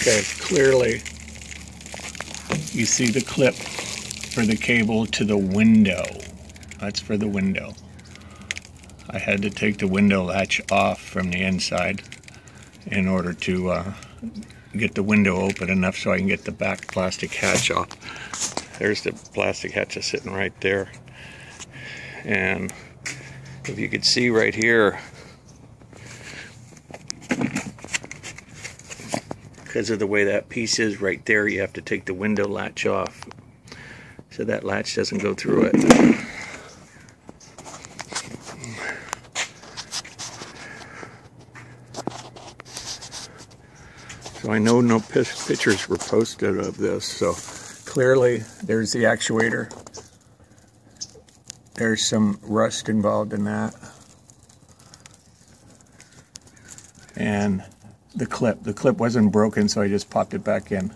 Okay, clearly you see the clip for the cable to the window. That's for the window. I had to take the window latch off from the inside in order to get the window open enough so I can get the back plastic hatch off. There's the plastic hatch that's sitting right there. And if you could see right here, because of the way that piece is right there, you have to take the window latch off so that latch doesn't go through it. So I know no pictures were posted of this, so clearly there's the actuator. There's some rust involved in that. And the clip wasn't broken, so I just popped it back in.